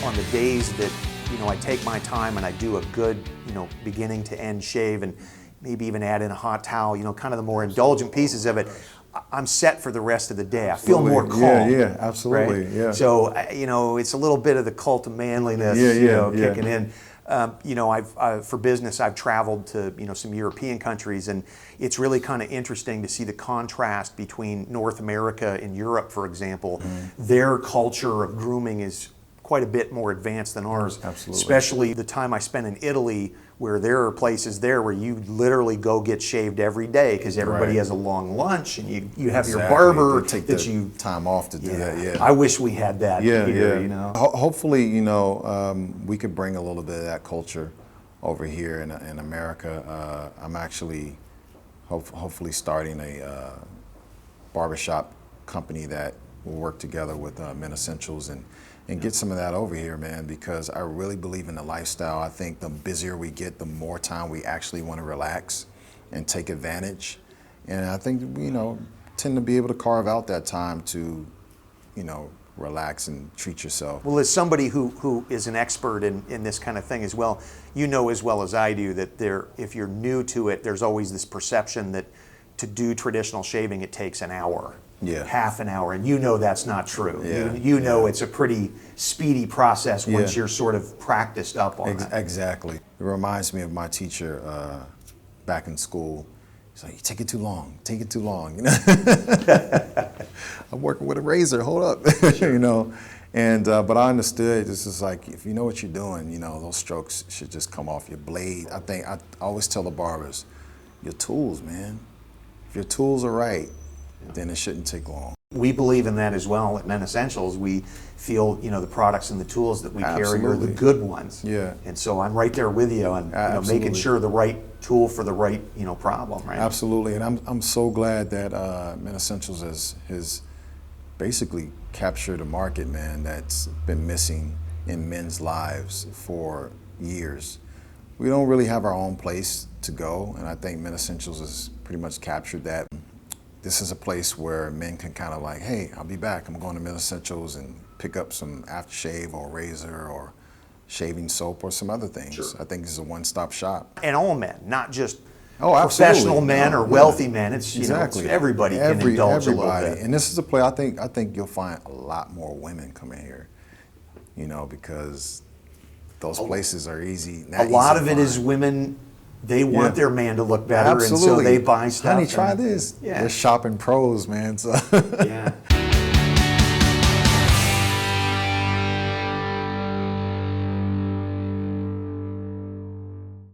on the days that, I take my time and I do a good, beginning to end shave and maybe even add in a hot towel, kind of the more indulgent pieces of it, I'm set for the rest of the day. I feel more calm. Yeah, absolutely. Right? Yeah. So, it's a little bit of the cult of manliness, kicking in. For business, I've traveled to, some European countries, and it's really kind of interesting to see the contrast between North America and Europe, for example. Their culture of grooming is quite a bit more advanced than ours. Absolutely. Especially the time I spent in Italy, where there are places there where you literally go get shaved every day because everybody has a long lunch, and you have your barber take that you time off to do that. Yeah, I wish we had that here. Hopefully, we could bring a little bit of that culture over here in America. I'm actually hopefully starting a barbershop company that will work together with MenEssentials and get some of that over here, man, because I really believe in the lifestyle. I think the busier we get, the more time we actually want to relax and take advantage. And I think, tend to be able to carve out that time to, relax and treat yourself. Well, as somebody who is an expert in this kind of thing as well, as well as I do that if you're new to it, there's always this perception that to do traditional shaving, it takes an hour. Yeah. Half an hour, and that's not true. Yeah. It's a pretty speedy process once you're sort of practiced up on it. Exactly. It reminds me of my teacher back in school. He's like, "You take it too long. Take it too long." I'm working with a razor. Hold up, And but I understood. This is like, if you know what you're doing, those strokes should just come off your blade. I always tell the barbers, your tools, man. If your tools are right, then it shouldn't take long. We believe in that as well at MenEssentials. We feel, the products and the tools that we carry are the good ones. Yeah. And so I'm right there with you on making sure the right tool for the right, problem, right? Absolutely. And I'm so glad that MenEssentials has basically captured a market, man, that's been missing in men's lives for years. We don't really have our own place to go, and I think MenEssentials has pretty much captured that. This is a place where men can kind of like, hey, I'll be back. I'm going to MenEssentials and pick up some aftershave or razor or shaving soap or some other things. Sure. I think this is a one-stop shop. And all men, not just absolutely. Professional men or wealthy men. It's exactly. It's everybody can indulge a little bit. And this is a place I think you'll find a lot more women coming here, because those places are easy. A lot of it is women. They want their man to look better, absolutely. And so they buy stuff. Honey, try this. Yeah. They're shopping pros, man. So yeah.